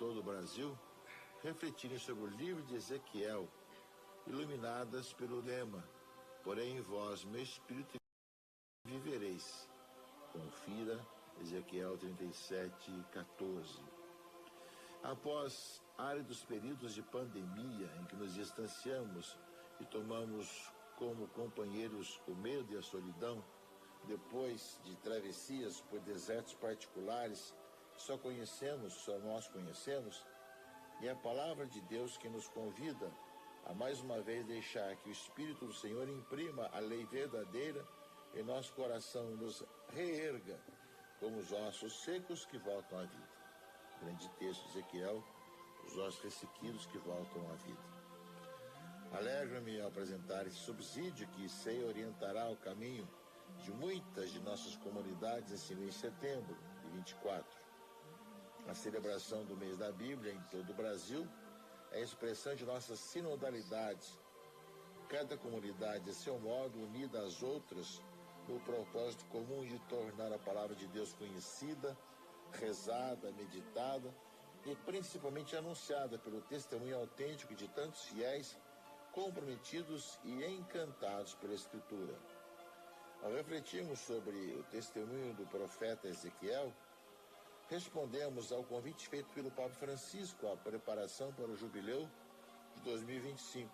todo o Brasil refletirem sobre o livro de Ezequiel, iluminadas pelo lema: porém em vós, meu espírito, vivereis. Confira Ezequiel 37:14. Após áridos períodos de pandemia em que nos distanciamos e tomamos como companheiros o medo e a solidão, depois de travessias por desertos particulares que só nós conhecemos, é a palavra de Deus que nos convida a mais uma vez deixar que o Espírito do Senhor imprima a lei verdadeira em nosso coração e nos reerga como os ossos secos que voltam à vida. Grande texto de Ezequiel, os ossos ressequidos que voltam à vida. Alegra-me ao apresentar esse subsídio que sei orientará o caminho de muitas de nossas comunidades esse mês de setembro de 24. A celebração do mês da Bíblia em todo o Brasil é a expressão de nossa sinodalidade. Cada comunidade, a seu modo, unida às outras, no propósito comum de tornar a palavra de Deus conhecida, rezada, meditada e principalmente anunciada pelo testemunho autêntico de tantos fiéis comprometidos e encantados pela Escritura. Ao refletirmos sobre o testemunho do profeta Ezequiel, respondemos ao convite feito pelo Papa Francisco à preparação para o Jubileu de 2025.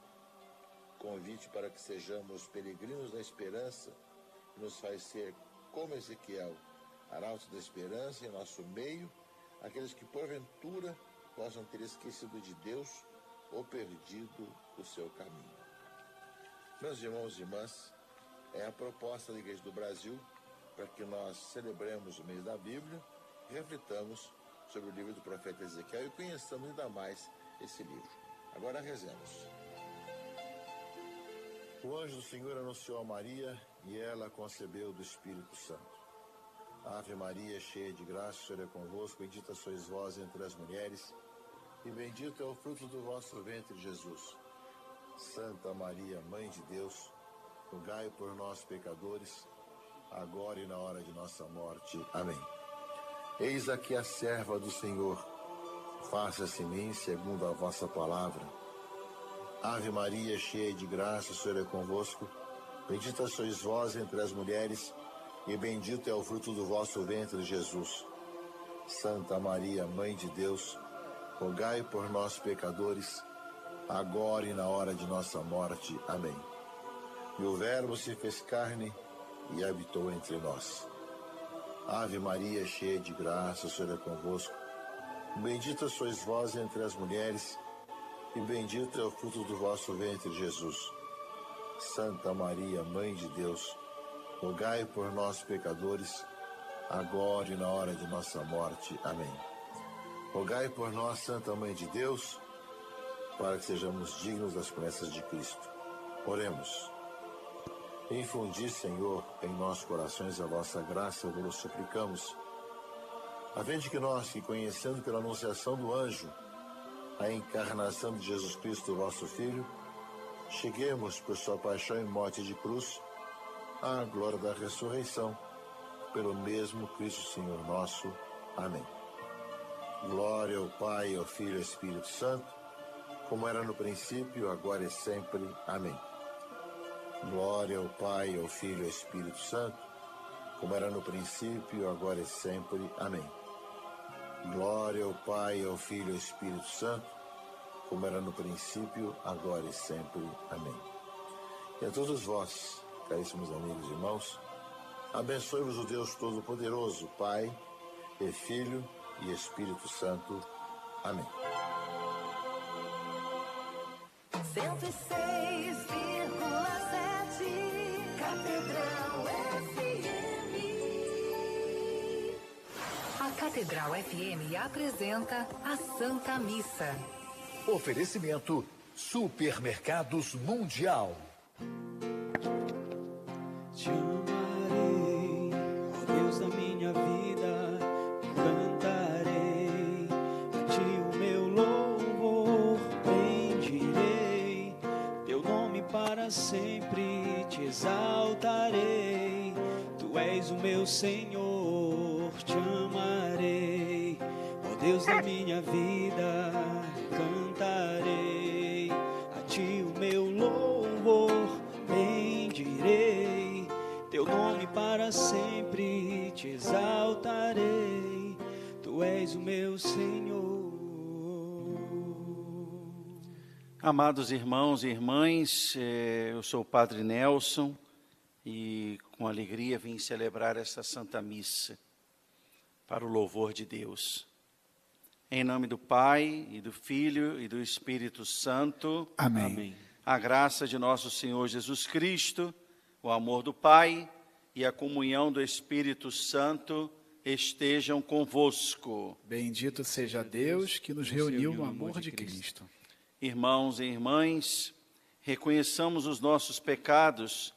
Convite para que sejamos peregrinos da esperança, que nos faz ser, como Ezequiel, arautos da esperança em nosso meio, aqueles que porventura possam ter esquecido de Deus ou perdido o seu caminho. Meus irmãos e irmãs, é a proposta da Igreja do Brasil para que nós celebremos o mês da Bíblia e reflitamos sobre o livro do profeta Ezequiel e conheçamos ainda mais esse livro. Agora rezemos. O anjo do Senhor anunciou a Maria e ela concebeu do Espírito Santo. Ave Maria, cheia de graça, o Senhor é convosco, bendita sois vós entre as mulheres, e bendito é o fruto do vosso ventre, Jesus. Santa Maria, Mãe de Deus, rogai por nós, pecadores, agora e na hora de nossa morte. Amém. Eis aqui a serva do Senhor, faça-se em mim segundo a vossa palavra. Ave Maria, cheia de graça, o Senhor é convosco, bendita sois vós entre as mulheres, e bendito é o fruto do vosso ventre, Jesus. Santa Maria, Mãe de Deus, rogai por nós, pecadores, agora e na hora de nossa morte. Amém. E o Verbo se fez carne e habitou entre nós. Ave Maria, cheia de graça, o Senhor é convosco. Bendita sois vós entre as mulheres, e bendito é o fruto do vosso ventre, Jesus. Santa Maria, Mãe de Deus, rogai por nós, pecadores, agora e na hora de nossa morte. Amém. Rogai por nós, Santa Mãe de Deus, para que sejamos dignos das promessas de Cristo. Oremos. Infundi, Senhor, em nossos corações a vossa graça, vos suplicamos, a fim de que nós, que conhecendo pela anunciação do anjo a encarnação de Jesus Cristo, vosso Filho, cheguemos por sua paixão e morte de cruz à glória da ressurreição, pelo mesmo Cristo Senhor nosso. Amém. Glória ao Pai, ao Filho e ao Espírito Santo, como era no princípio, agora e sempre. Amém. Glória ao Pai, ao Filho e ao Espírito Santo, como era no princípio, agora e sempre. Amém. Glória ao Pai, ao Filho e ao Espírito Santo, como era no princípio, agora e sempre. Amém. E a todos vós, caríssimos amigos e irmãos, abençoe-vos o Deus Todo-Poderoso, Pai, e Filho e Espírito Santo. Amém. 106,7 Catedral FM. A Catedral FM apresenta a Santa Missa. Oferecimento Supermercados Mundial. Te amarei, ó Deus da minha vida, cantarei a ti o meu louvor, bendirei teu nome para sempre, te exaltarei, tu és o meu Senhor, te amarei, ó Deus da minha vida, meu Senhor. Amados irmãos e irmãs, eu sou o Padre Nelson e com alegria vim celebrar esta Santa Missa para o louvor de Deus. Em nome do Pai, e do Filho, e do Espírito Santo. Amém. Amém. A graça de nosso Senhor Jesus Cristo, o amor do Pai e a comunhão do Espírito Santo estejam convosco. Bendito seja Deus que nos reuniu no amor de Cristo. Irmãos e irmãs, reconheçamos os nossos pecados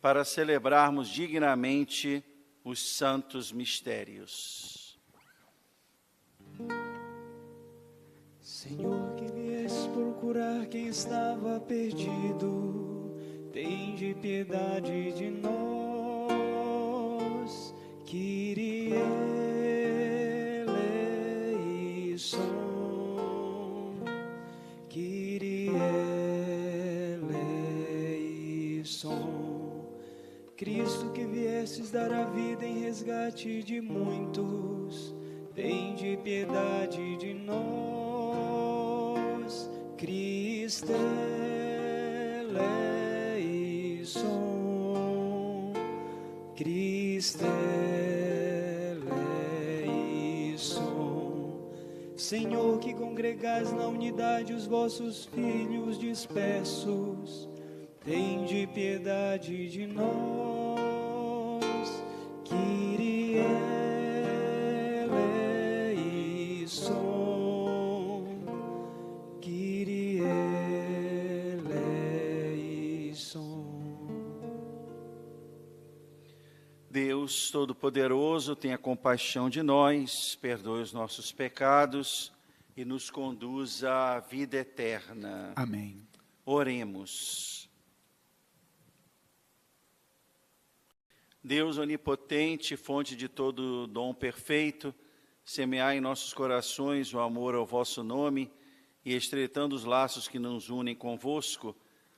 para celebrarmos dignamente os santos mistérios. Senhor, que vieste procurar quem estava perdido, tende piedade de nós. Kyrie eleison, Kyrie eleison. Cristo, que viestes dar a vida em resgate de muitos, tende piedade de nós. Cristo eleison, Cristo eleison. Senhor, que congregais na unidade os vossos filhos dispersos, tende piedade de nós. Kyrie eleison, Kyrie eleison. Deus Todo-Poderoso, tenha compaixão de nós, perdoe os nossos pecados e nos conduza à vida eterna. Amém. Oremos. Deus onipotente, fonte de todo dom perfeito, semeai em nossos corações o amor ao vosso nome e, estreitando os laços que nos unem convosco,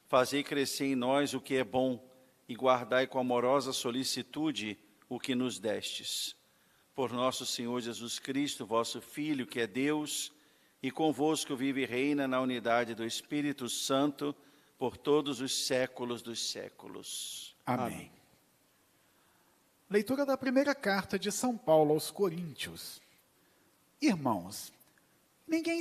fazei crescer em nós o que é bom e guardai com amorosa solicitude o que nos destes. Por nosso Senhor Jesus Cristo, vosso Filho, que é Deus, e convosco vive e reina na unidade do Espírito Santo, por todos os séculos dos séculos. Amém. Leitura da primeira carta de São Paulo aos Coríntios. Irmãos, ninguém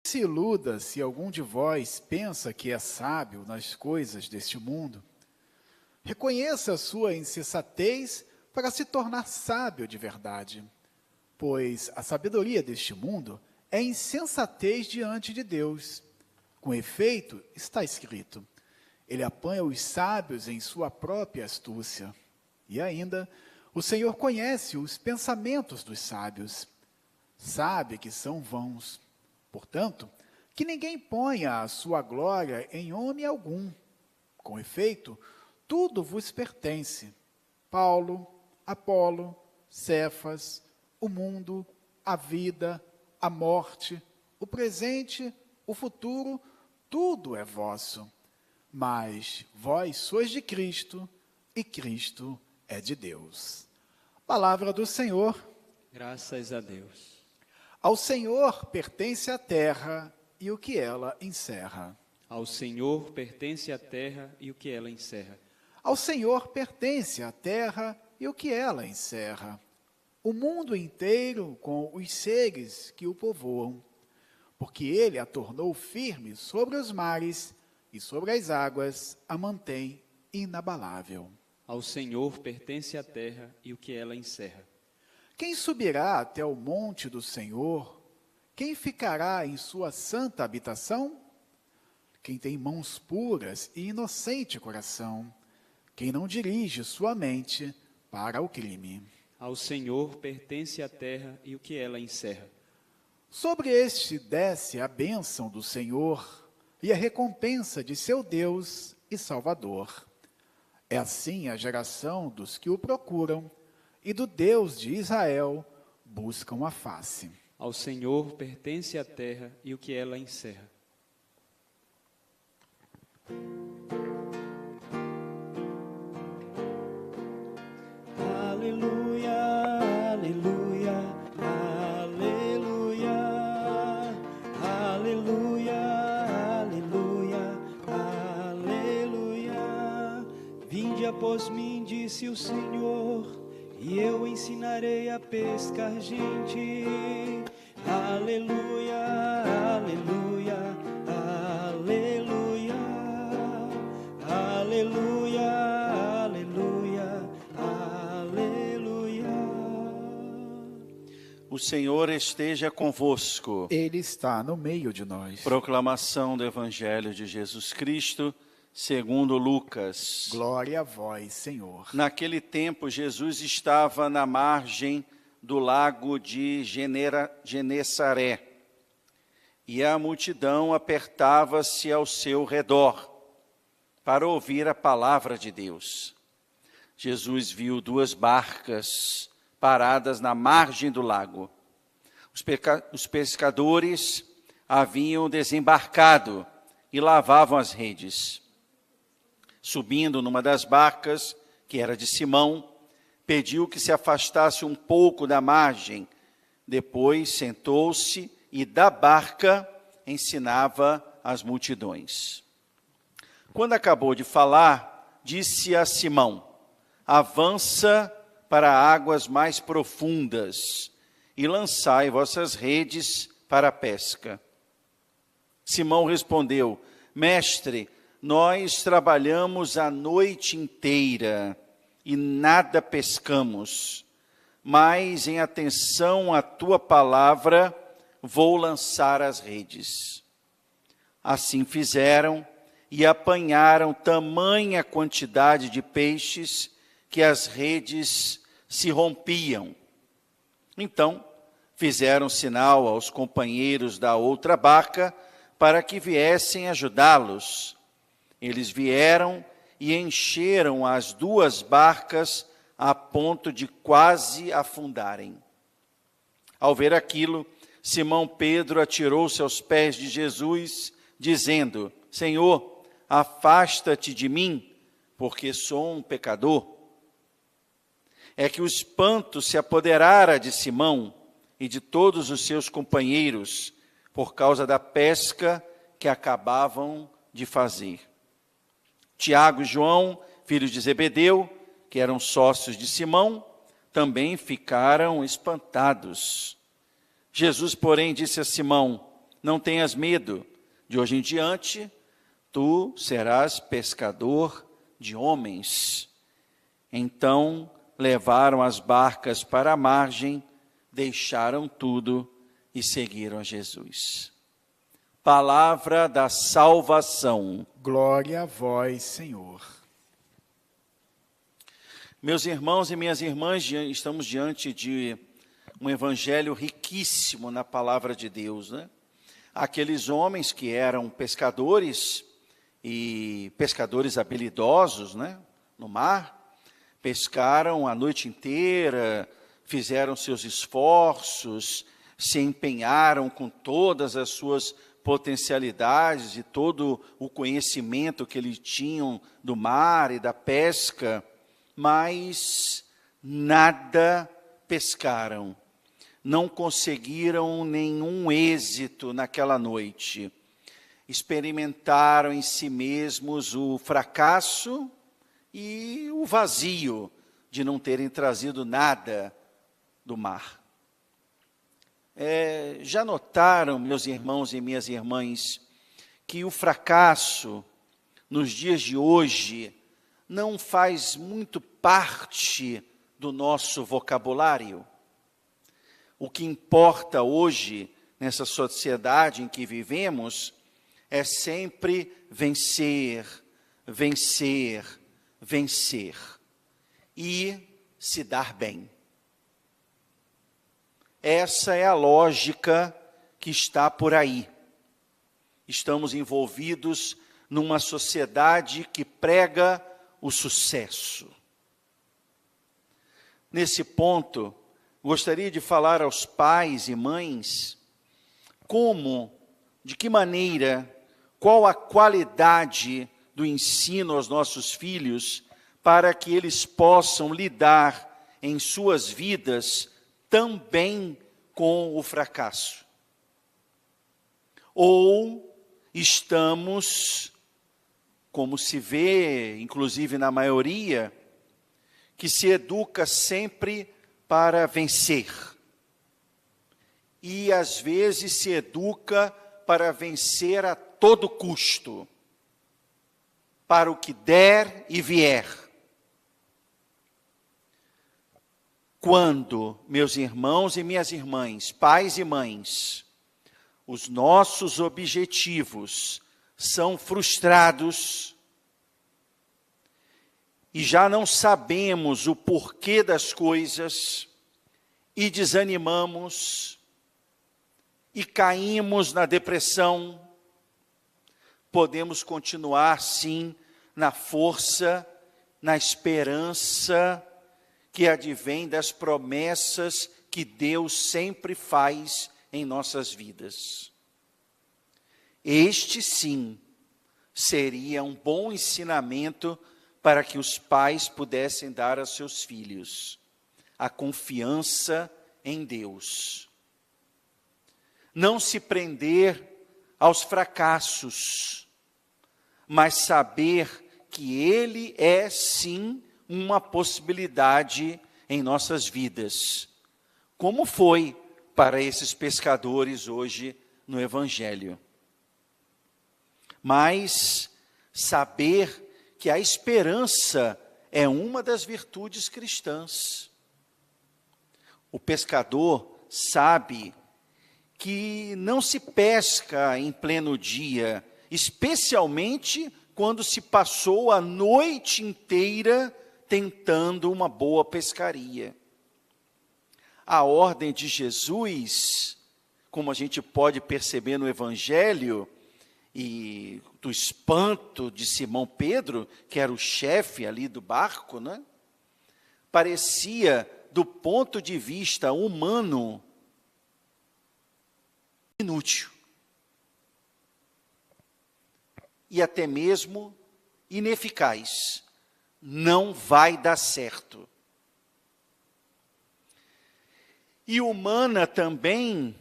se iluda se algum de vós pensa que é sábio nas coisas deste mundo. Reconheça a sua insensatez para se tornar sábio de verdade, pois a sabedoria deste mundo é insensatez diante de Deus. Com efeito, está escrito, ele apanha os sábios em sua própria astúcia. E ainda, o Senhor conhece os pensamentos dos sábios, sabe que são vãos. Portanto, que ninguém ponha a sua glória em homem algum. Com efeito, tudo vos pertence. Paulo, Apolo, Cefas, o mundo, a vida, a morte, o presente, o futuro, tudo é vosso. Mas vós sois de Cristo e Cristo é de Deus. Palavra do Senhor. Graças a Deus. Ao Senhor pertence a terra e o que ela encerra. Ao Senhor pertence a terra e o que ela encerra. Ao Senhor pertence a terra e o que ela encerra. O mundo inteiro com os seres que o povoam. Porque ele a tornou firme sobre os mares e sobre as águas a mantém inabalável. Ao Senhor pertence a terra e o que ela encerra. Quem subirá até o monte do Senhor? Quem ficará em sua santa habitação? Quem tem mãos puras e inocente coração, quem não dirige sua mente para o crime. Ao Senhor pertence a terra e o que ela encerra. Sobre este desce a bênção do Senhor e a recompensa de seu Deus e Salvador. É assim a geração dos que o procuram e do Deus de Israel buscam a face. Ao Senhor pertence a terra e o que ela encerra. Aleluia, aleluia, aleluia, aleluia, aleluia, aleluia. Vinde após mim, disse o Senhor, e eu ensinarei a pescar gente. Aleluia, aleluia, aleluia, aleluia, aleluia, aleluia. O Senhor esteja convosco. Ele está no meio de nós. Proclamação do Evangelho de Jesus Cristo, segundo Lucas. Glória a vós, Senhor. Naquele tempo, Jesus estava na margem do lago de Genesaré, e a multidão apertava-se ao seu redor para ouvir a palavra de Deus. Jesus viu 2 barcas paradas na margem do lago. Os pescadores haviam desembarcado e lavavam as redes. Subindo numa das barcas, que era de Simão, pediu que se afastasse um pouco da margem. Depois sentou-se e da barca ensinava as multidões. Quando acabou de falar, disse a Simão: avança para águas mais profundas e lançai vossas redes para a pesca. Simão respondeu: Mestre, nós trabalhamos a noite inteira e nada pescamos, mas em atenção à tua palavra vou lançar as redes. Assim fizeram e apanharam tamanha quantidade de peixes que as redes se rompiam. Então fizeram sinal aos companheiros da outra barca para que viessem ajudá-los. Eles vieram e encheram as 2 barcas a ponto de quase afundarem. Ao ver aquilo, Simão Pedro atirou-se aos pés de Jesus, dizendo: Senhor, afasta-te de mim, porque sou um pecador. É que o espanto se apoderara de Simão e de todos os seus companheiros, por causa da pesca que acabavam de fazer. Tiago e João, filhos de Zebedeu, que eram sócios de Simão, também ficaram espantados. Jesus, porém, disse a Simão: não tenhas medo, de hoje em diante tu serás pescador de homens. Então levaram as barcas para a margem, deixaram tudo e seguiram a Jesus. Palavra da salvação. Glória a vós, Senhor. Meus irmãos e minhas irmãs, estamos diante de um evangelho riquíssimo na palavra de Deus, né? Aqueles homens que eram pescadores e pescadores habilidosos, né, no mar, pescaram a noite inteira, fizeram seus esforços, se empenharam com todas as suas potencialidades e todo o conhecimento que eles tinham do mar e da pesca, mas nada pescaram. Não conseguiram nenhum êxito naquela noite. Experimentaram em si mesmos o fracasso e o vazio de não terem trazido nada do mar. Já notaram, meus irmãos e minhas irmãs, que o fracasso, nos dias de hoje, não faz muito parte do nosso vocabulário? O que importa hoje, nessa sociedade em que vivemos, é sempre vencer, vencer, vencer e se dar bem. Essa é a lógica que está por aí. Estamos envolvidos numa sociedade que prega o sucesso. Nesse ponto, gostaria de falar aos pais e mães de que maneira, qual a qualidade do ensino aos nossos filhos para que eles possam lidar em suas vidas também com o fracasso? Ou estamos, como se vê, inclusive na maioria, que se educa sempre para vencer. E às vezes se educa para vencer a todo custo, para o que der e vier. Quando, meus irmãos e minhas irmãs, pais e mães, os nossos objetivos são frustrados e já não sabemos o porquê das coisas e desanimamos e caímos na depressão, podemos continuar sim na força, na esperança que advém das promessas que Deus sempre faz em nossas vidas. Este sim seria um bom ensinamento para que os pais pudessem dar a seus filhos a confiança em Deus. Não se prender aos fracassos, mas saber que Ele é sim uma possibilidade em nossas vidas, como foi para esses pescadores hoje no Evangelho. Mas saber que a esperança é uma das virtudes cristãs. O pescador sabe que não se pesca em pleno dia, especialmente quando se passou a noite inteira tentando uma boa pescaria. A ordem de Jesus, como a gente pode perceber no Evangelho, e do espanto de Simão Pedro, que era o chefe ali do barco, né? Parecia, do ponto de vista humano, inútil. E até mesmo ineficaz. Não vai dar certo. E humana também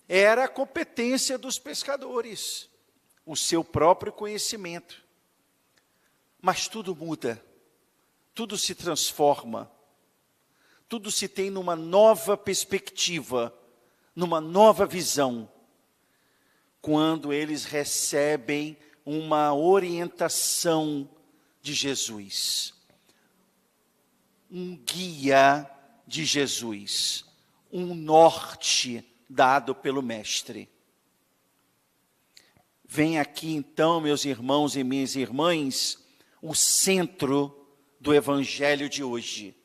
era a competência dos pescadores, o seu próprio conhecimento. Mas tudo muda, tudo se transforma, tudo se tem numa nova perspectiva, numa nova visão, quando eles recebem uma orientação de Jesus, um guia de Jesus, um norte dado pelo Mestre. Vem aqui então, meus irmãos e minhas irmãs, o centro do Evangelho de hoje.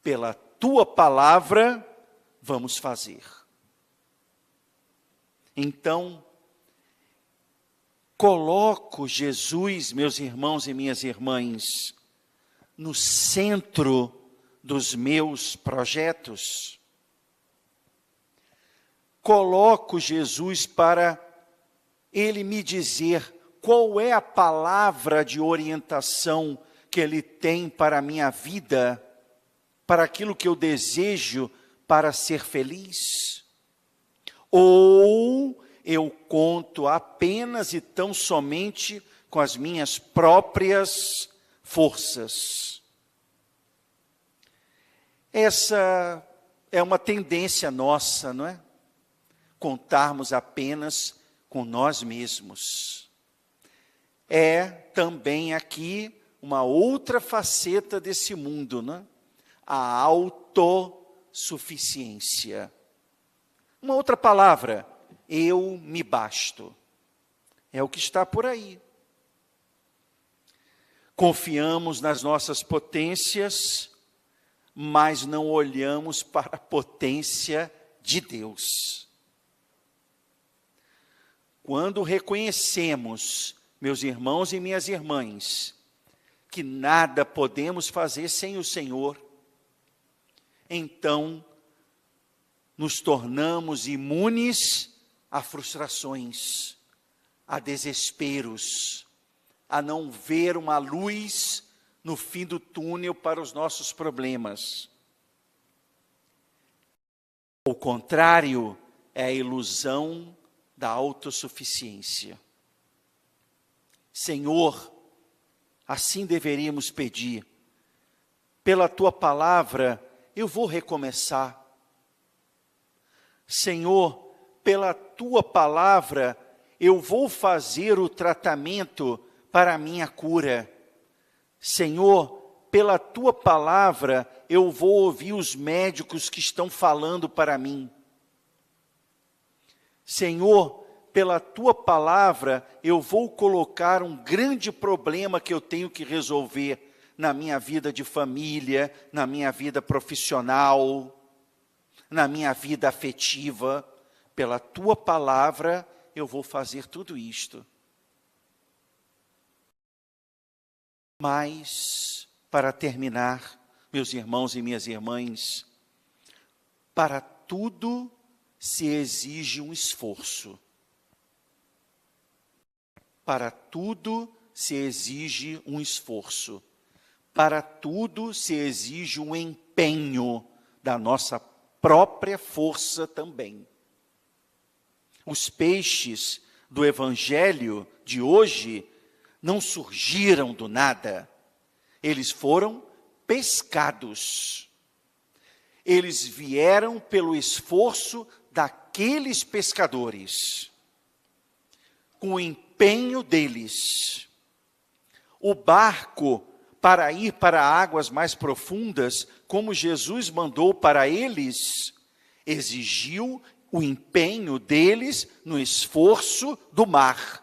Pela tua palavra, vamos fazer. Então, coloco Jesus, meus irmãos e minhas irmãs, no centro dos meus projetos. Coloco Jesus para Ele me dizer qual é a palavra de orientação que Ele tem para a minha vida, para aquilo que eu desejo para ser feliz. Ou eu conto apenas e tão somente com as minhas próprias forças. Essa é uma tendência nossa, não é? Contarmos apenas com nós mesmos. É também aqui uma outra faceta desse mundo, não é? A autossuficiência. Uma outra palavra, eu me basto. É o que está por aí. Confiamos nas nossas potências, mas não olhamos para a potência de Deus. Quando reconhecemos, meus irmãos e minhas irmãs, que nada podemos fazer sem o Senhor, então nos tornamos imunes a frustrações, a desesperos, a não ver uma luz no fim do túnel para os nossos problemas. O contrário é a ilusão da autossuficiência. Senhor, assim deveríamos pedir. Pela tua palavra, eu vou recomeçar. Senhor, pela tua palavra, eu vou fazer o tratamento para a minha cura. Senhor, pela tua palavra, eu vou ouvir os médicos que estão falando para mim. Senhor, pela tua palavra, eu vou colocar um grande problema que eu tenho que resolver na minha vida de família, na minha vida profissional, na minha vida afetiva. Pela tua palavra, eu vou fazer tudo isto. Mas, para terminar, meus irmãos e minhas irmãs, para tudo se exige um esforço. Para tudo se exige um esforço. Para tudo se exige um empenho da nossa própria força também. Os peixes do Evangelho de hoje não surgiram do nada. Eles foram pescados. Eles vieram pelo esforço daqueles pescadores, com o empenho deles. O barco, para ir para águas mais profundas, como Jesus mandou para eles, exigiu o empenho deles no esforço do mar,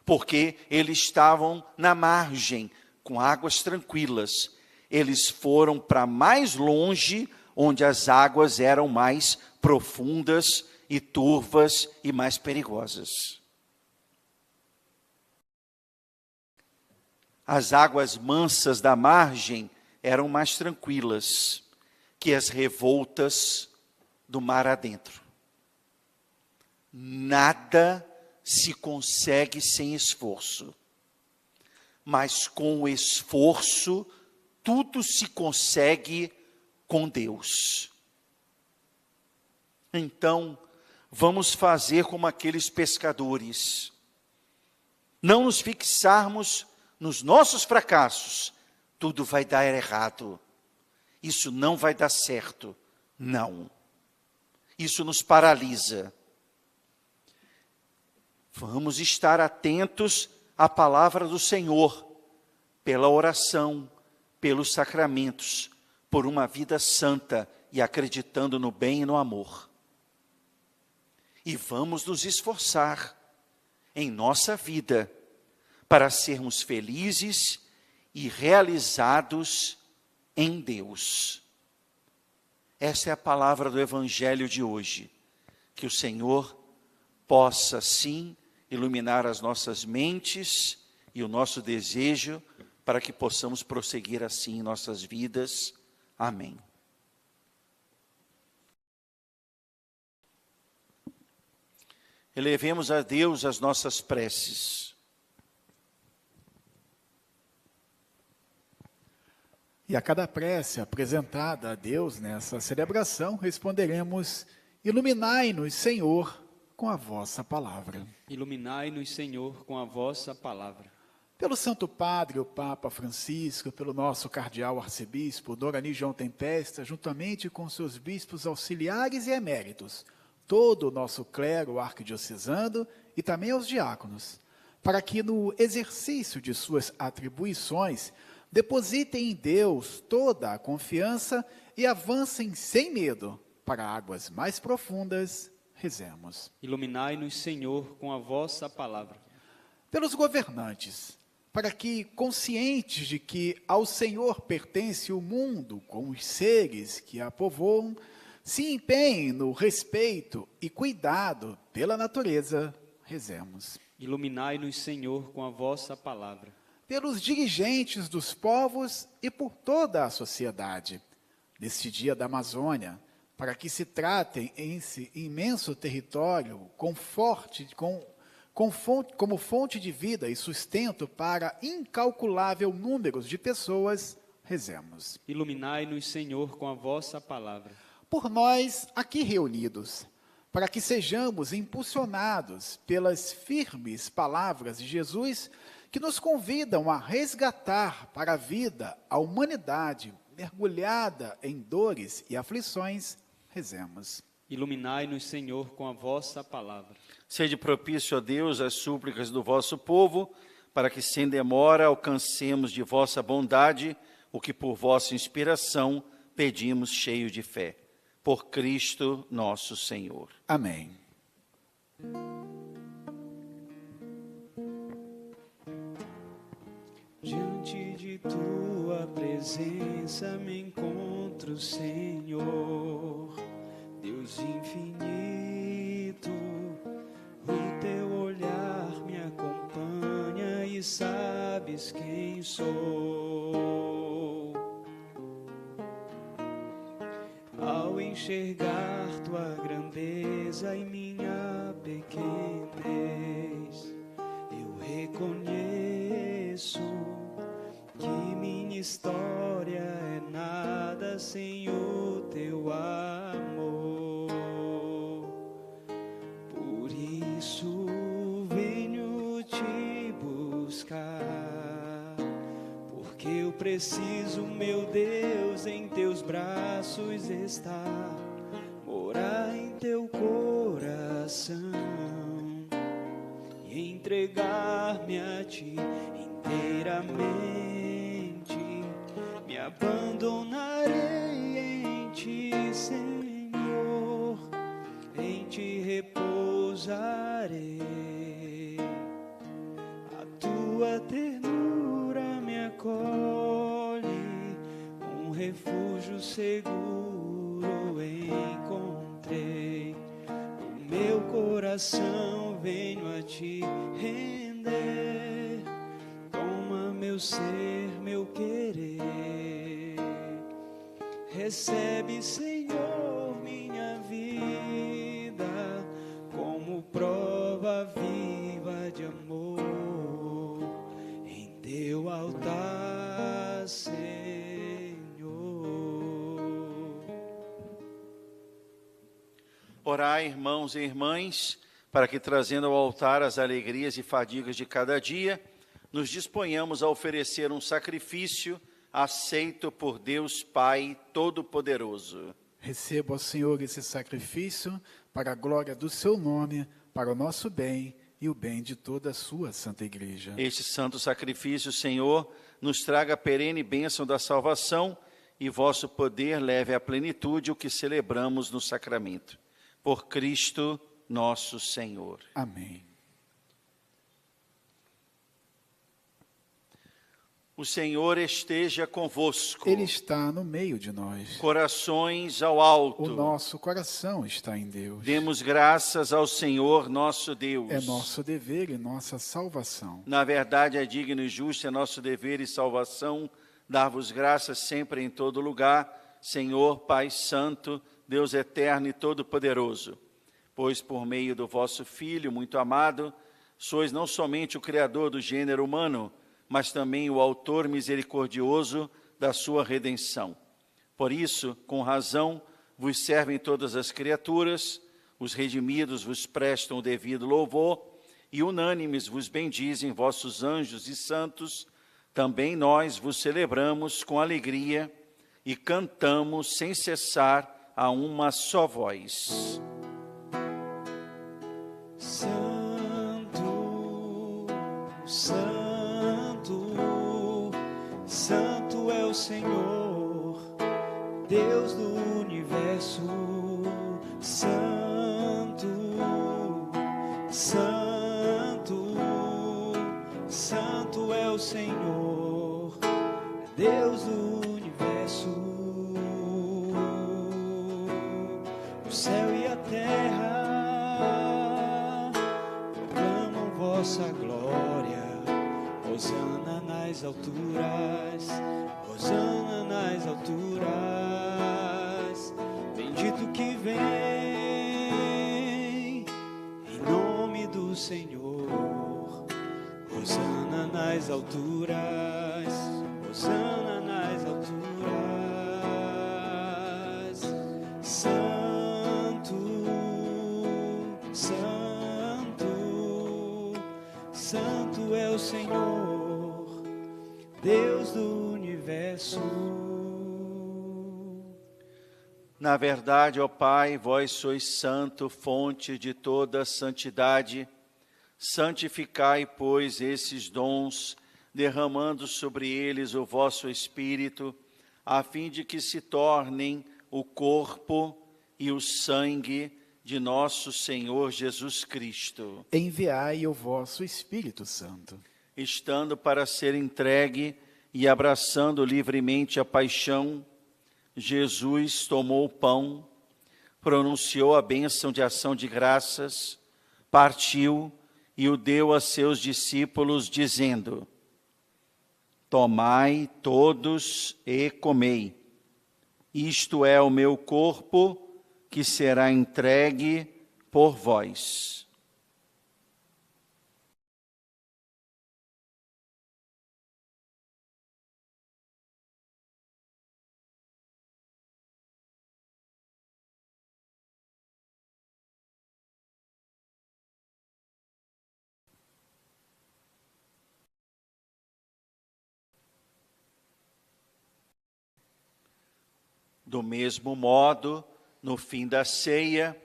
porque eles estavam na margem, com águas tranquilas. Eles foram para mais longe, onde as águas eram mais profundas e turvas e mais perigosas. As águas mansas da margem eram mais tranquilas que as revoltas do mar adentro. Nada se consegue sem esforço, mas com o esforço, tudo se consegue com Deus. Então, vamos fazer como aqueles pescadores. Não nos fixarmos nos nossos fracassos. Tudo vai dar errado. Isso não vai dar certo. Não. Isso nos paralisa. Vamos estar atentos à palavra do Senhor, pela oração, pelos sacramentos, por uma vida santa e acreditando no bem e no amor. E vamos nos esforçar em nossa vida para sermos felizes e realizados em Deus. Essa é a palavra do Evangelho de hoje. Que o Senhor possa, sim, iluminar as nossas mentes e o nosso desejo para que possamos prosseguir assim em nossas vidas. Amém. Elevemos a Deus as nossas preces. E a cada prece apresentada a Deus nessa celebração, responderemos: iluminai-nos, Senhor, com a vossa palavra. Iluminai-nos, Senhor, com a vossa palavra. Pelo Santo Padre, o Papa Francisco, pelo nosso cardeal arcebispo, Dorani João Tempesta, juntamente com seus bispos auxiliares e eméritos, todo o nosso clero arquidiocesano e também aos diáconos, para que no exercício de suas atribuições depositem em Deus toda a confiança e avancem sem medo para águas mais profundas. Rezemos. Iluminai-nos, Senhor, com a vossa palavra. Pelos governantes, para que, conscientes de que ao Senhor pertence o mundo com os seres que a povoam, se empenhem no respeito e cuidado pela natureza. Rezemos. Iluminai-nos, Senhor, com a vossa palavra. Pelos dirigentes dos povos e por toda a sociedade, neste dia da Amazônia, para que se tratem esse imenso território com como fonte de vida e sustento para incalculável número de pessoas, rezemos. Iluminai-nos, Senhor, com a vossa palavra. Por nós aqui reunidos, para que sejamos impulsionados pelas firmes palavras de Jesus, que nos convidam a resgatar para a vida a humanidade mergulhada em dores e aflições, rezemos. Iluminai-nos, Senhor, com a vossa palavra. Sede propício a Deus às súplicas do vosso povo, para que sem demora alcancemos de vossa bondade o que por vossa inspiração pedimos cheio de fé. Por Cristo nosso Senhor. Amém. Diante de tua presença me encontro, Senhor, Deus infinito. O teu olhar me acompanha e sabes quem sou. Ao enxergar tua grandeza e minha pequenez, eu reconheço que minha história é nada sem o teu amor. Por isso venho te buscar, porque eu preciso, meu Deus, em teus braços estar, morar em teu coração e entregar-me a ti inteiramente. Me abandonarei em ti, Senhor, em ti repousarei. A tua ternura me acolhe, um refúgio seguro encontrei. O meu coração venho a ti render, toma meu ser, meu querer. Recebe, Senhor, minha vida como prova viva de amor em teu altar, Senhor. Orai, irmãos e irmãs, para que, trazendo ao altar as alegrias e fadigas de cada dia, nos disponhamos a oferecer um sacrifício aceito por Deus Pai Todo-Poderoso. Receba, ó Senhor, esse sacrifício para a glória do seu nome, para o nosso bem e o bem de toda a sua Santa Igreja. Este santo sacrifício, Senhor, nos traga a perene bênção da salvação e vosso poder leve à plenitude o que celebramos no sacramento. Por Cristo nosso Senhor. Amém. O Senhor esteja convosco. Ele está no meio de nós. Corações ao alto. O nosso coração está em Deus. Demos graças ao Senhor nosso Deus. É nosso dever e nossa salvação. Na verdade, é digno e justo, é nosso dever e salvação dar-vos graças sempre em todo lugar, Senhor, Pai Santo, Deus eterno e todo-poderoso. Pois por meio do vosso Filho muito amado, sois não somente o Criador do gênero humano, mas também o autor misericordioso da sua redenção. Por isso, com razão, vos servem todas as criaturas, os redimidos vos prestam o devido louvor, e unânimes vos bendizem vossos anjos e santos. Também nós vos celebramos com alegria e cantamos sem cessar a uma só voz. Santo, Santo, Santo é o Senhor, Deus do universo. Santo, Santo, Santo é o Senhor, Deus do universo. O céu e a terra proclamam vossa glória. Hosana nas alturas, Hosana nas alturas. Bendito que vem em nome do Senhor. nas alturas, Hosana nas alturas. Santo, Santo, Santo é o Senhor, Deus do universo. Na verdade, ó Pai, vós sois santo, fonte de toda santidade. Santificai, pois, esses dons, derramando sobre eles o vosso Espírito, a fim de que se tornem o corpo e o sangue de nosso Senhor Jesus Cristo. Enviai o vosso Espírito Santo. Estando para ser entregue e abraçando livremente a paixão, Jesus tomou o pão, pronunciou a bênção de ação de graças, partiu e o deu a seus discípulos, dizendo: Tomai todos e comei. Isto é o meu corpo, que será entregue por vós. Do mesmo modo, no fim da ceia,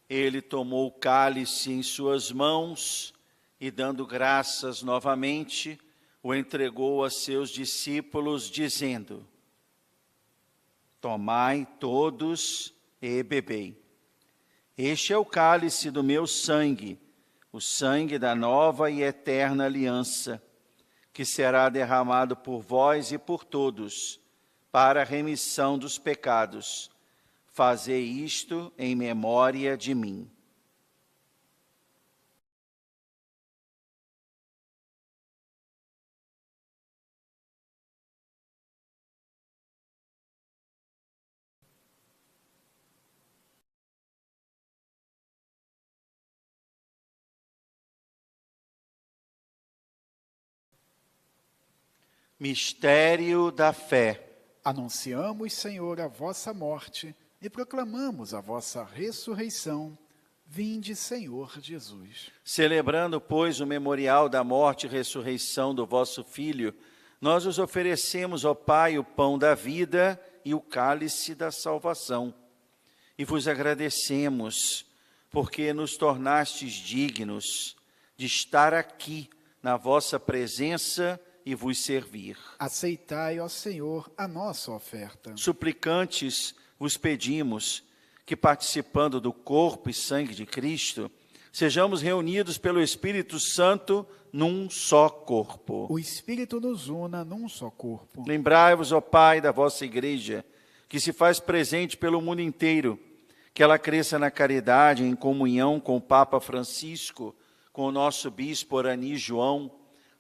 ele tomou o cálice em suas mãos e, dando graças novamente, o entregou a seus discípulos, dizendo: Tomai todos e bebei. Este é o cálice do meu sangue, o sangue da nova e eterna aliança, que será derramado por vós e por todos, para a remissão dos pecados. Fazei isto em memória de mim. Mistério da fé. Anunciamos, Senhor, a vossa morte e proclamamos a vossa ressurreição. Vinde, Senhor Jesus. Celebrando, pois, o memorial da morte e ressurreição do vosso Filho, nós vos oferecemos, ó Pai, o pão da vida e o cálice da salvação. E vos agradecemos, porque nos tornastes dignos de estar aqui na vossa presença e vos servir. Aceitai, ó Senhor, a nossa oferta. Suplicantes, vos pedimos que, participando do corpo e sangue de Cristo, sejamos reunidos pelo Espírito Santo num só corpo. O Espírito nos una num só corpo. Lembrai-vos, ó Pai, da vossa Igreja, que se faz presente pelo mundo inteiro, que ela cresça na caridade, em comunhão com o Papa Francisco, com o nosso Bispo Arani João,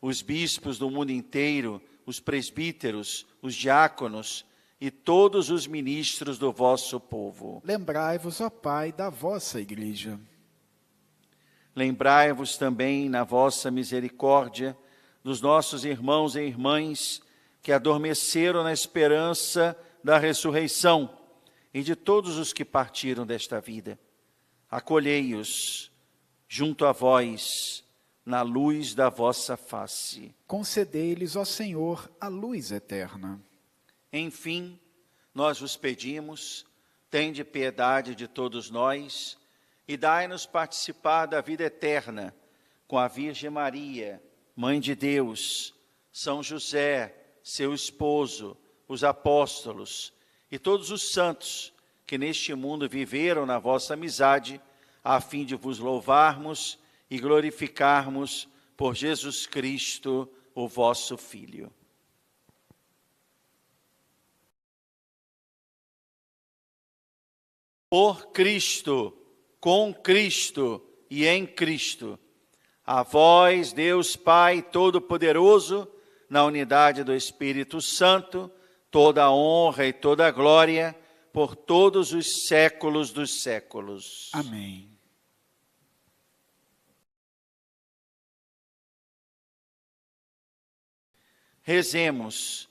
os bispos do mundo inteiro, os presbíteros, os diáconos e todos os ministros do vosso povo. Lembrai-vos, ó Pai, da vossa Igreja. Lembrai-vos também, na vossa misericórdia, dos nossos irmãos e irmãs que adormeceram na esperança da ressurreição e de todos os que partiram desta vida. Acolhei-os junto a vós, na luz da vossa face. Concedei-lhes, ó Senhor, a luz eterna. Enfim, nós vos pedimos, tende piedade de todos nós e dai-nos participar da vida eterna com a Virgem Maria, Mãe de Deus, São José, seu esposo, os apóstolos e todos os santos que neste mundo viveram na vossa amizade, a fim de vos louvarmos e glorificarmos por Jesus Cristo, o vosso Filho. Por Cristo, com Cristo e em Cristo, a vós, Deus Pai Todo-Poderoso, na unidade do Espírito Santo, toda a honra e toda a glória, por todos os séculos dos séculos. Amém. Rezemos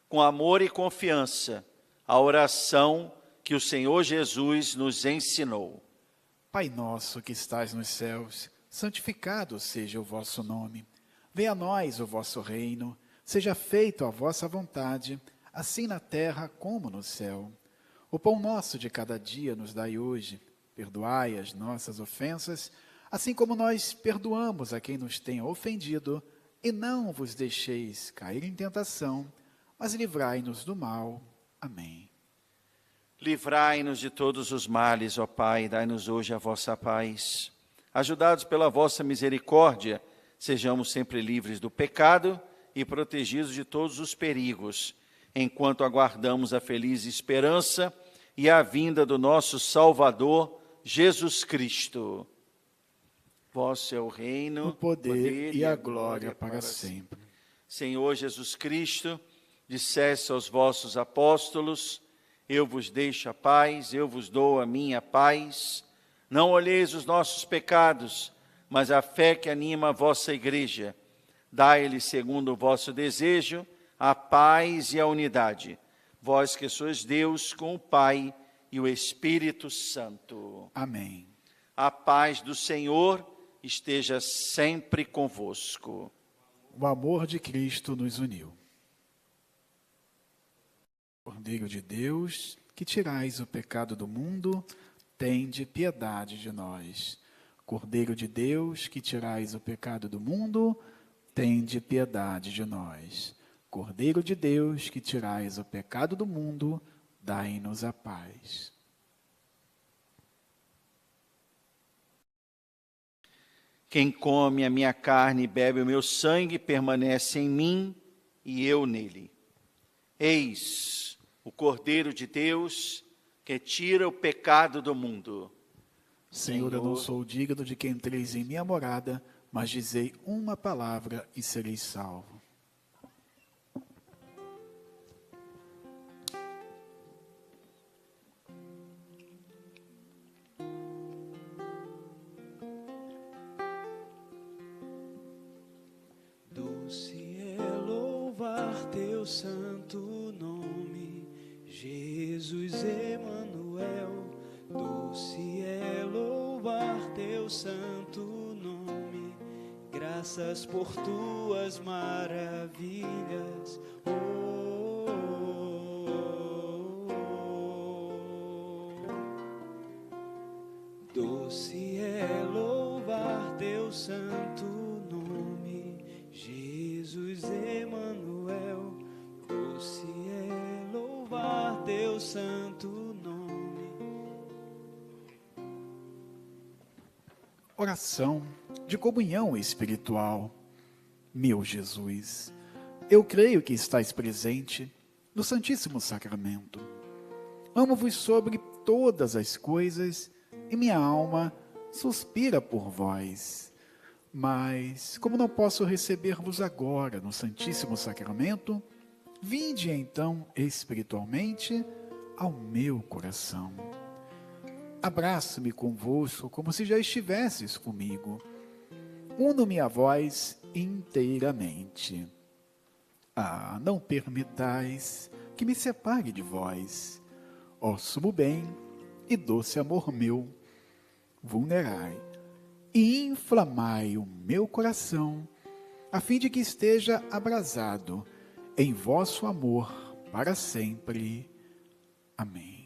com amor e confiança a oração que o Senhor Jesus nos ensinou. Pai nosso que estais nos céus, santificado seja o vosso nome. Venha a nós o vosso reino, seja feita a vossa vontade, assim na terra como no céu. O pão nosso de cada dia nos dai hoje. Perdoai as nossas ofensas, assim como nós perdoamos a quem nos tem ofendido, e não vos deixeis cair em tentação, mas livrai-nos do mal. Amém. Livrai-nos de todos os males, ó Pai, dai-nos hoje a vossa paz. Ajudados pela vossa misericórdia, sejamos sempre livres do pecado e protegidos de todos os perigos, enquanto aguardamos a feliz esperança e a vinda do nosso Salvador, Jesus Cristo. Vosso é o reino, O poder e a glória para sempre. Senhor Jesus Cristo, disseste aos vossos apóstolos: eu vos deixo a paz, eu vos dou a minha paz. Não olheis os nossos pecados, mas a fé que anima a vossa igreja. Dai-lhe, segundo o vosso desejo, a paz e a unidade. Vós que sois Deus com o Pai e o Espírito Santo. Amém. A paz do Senhor esteja sempre convosco. O amor de Cristo nos uniu. Cordeiro de Deus, que tirais o pecado do mundo, tende piedade de nós. Cordeiro de Deus, que tirais o pecado do mundo, tende piedade de nós. Cordeiro de Deus, que tirais o pecado do mundo, dai-nos a paz. Quem come a minha carne e bebe o meu sangue permanece em mim e eu nele. Eis o Cordeiro de Deus que tira o pecado do mundo. Senhor, eu não sou digno de que entreis em minha morada, mas dizei uma palavra e serei salvo. Doce é louvar teu santo nome, Jesus Emanuel. Doce é louvar teu santo nome, graças por tuas maravilhas. Doce é louvar teu santo nome, Jesus Emanuel. Doce é louvar teu santo nome. Oração de comunhão espiritual. Meu Jesus, eu creio que estais presente no Santíssimo Sacramento. Amo-vos sobre todas as coisas e minha alma suspira por vós. Mas, como não posso receber-vos agora no Santíssimo Sacramento, vinde então espiritualmente ao meu coração. Abraço-me convosco como se já estivesses comigo. Uno-me a vós inteiramente. Ah, não permitais que me separe de vós. Ó sumo bem e doce amor meu, vulnerai e inflamai o meu coração, a fim de que esteja abrasado em vosso amor para sempre. Amém.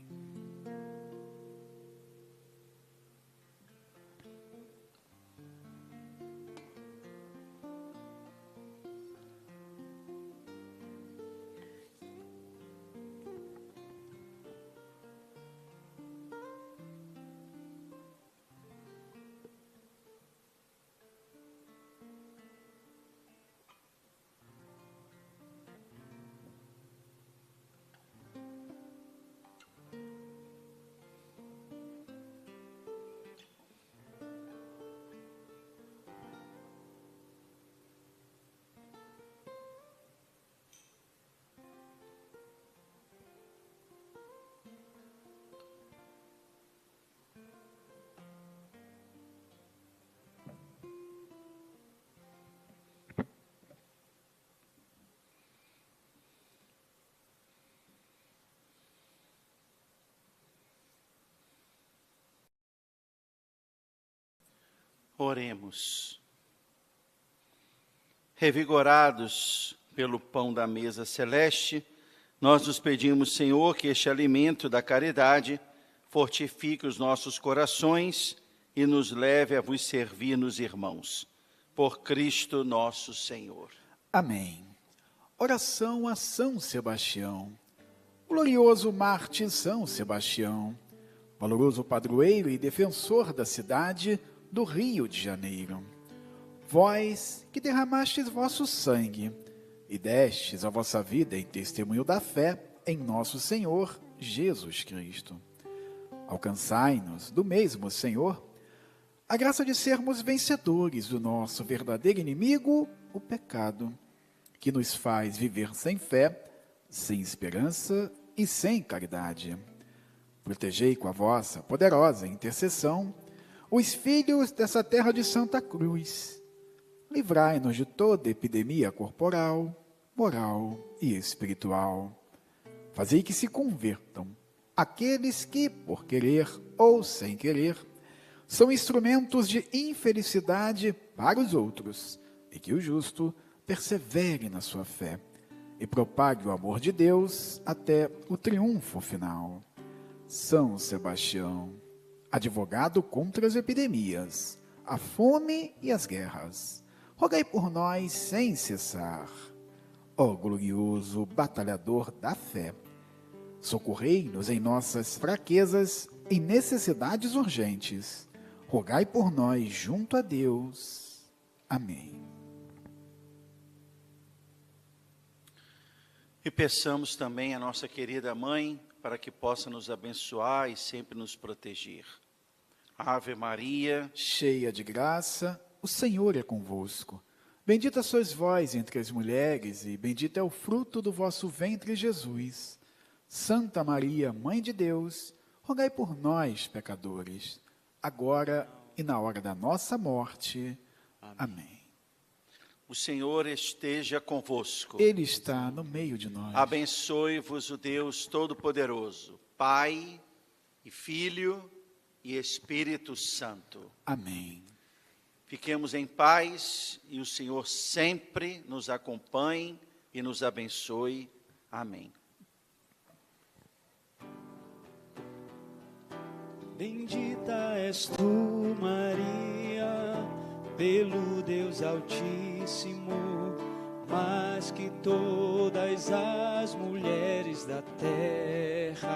Oremos. Revigorados pelo pão da mesa celeste, nós nos pedimos, Senhor, que este alimento da caridade fortifique os nossos corações e nos leve a vos servir nos irmãos. Por Cristo nosso Senhor. Amém. Oração a São Sebastião. Glorioso Mártir São Sebastião, valoroso padroeiro e defensor da cidade do Rio de Janeiro. Vós que derramastes vosso sangue e destes a vossa vida em testemunho da fé em nosso Senhor Jesus Cristo. Alcançai-nos do mesmo Senhor a graça de sermos vencedores do nosso verdadeiro inimigo, o pecado, que nos faz viver sem fé, sem esperança e sem caridade. Protegei com a vossa poderosa intercessão os filhos dessa terra de Santa Cruz. Livrai-nos de toda epidemia corporal, moral e espiritual. Fazei que se convertam aqueles que, por querer ou sem querer, são instrumentos de infelicidade para os outros, e que o justo persevere na sua fé e propague o amor de Deus até o triunfo final. São Sebastião, advogado contra as epidemias, a fome e as guerras, rogai por nós sem cessar. Ó glorioso batalhador da fé, socorrei-nos em nossas fraquezas e necessidades urgentes. Rogai por nós junto a Deus. Amém. E peçamos também a nossa querida mãe para que possa nos abençoar e sempre nos proteger. Ave Maria, cheia de graça, o Senhor é convosco. Bendita sois vós entre as mulheres, e bendito é o fruto do vosso ventre, Jesus. Santa Maria, Mãe de Deus, rogai por nós, pecadores, agora e na hora da nossa morte. Amém. O Senhor esteja convosco. Ele está no meio de nós. Abençoe-vos o Deus Todo-Poderoso, Pai e Filho e Espírito Santo. Amém. Fiquemos em paz e o Senhor sempre nos acompanhe e nos abençoe. Amém. Bendita és tu, Maria, pelo Deus Altíssimo, mais que todas as mulheres da terra.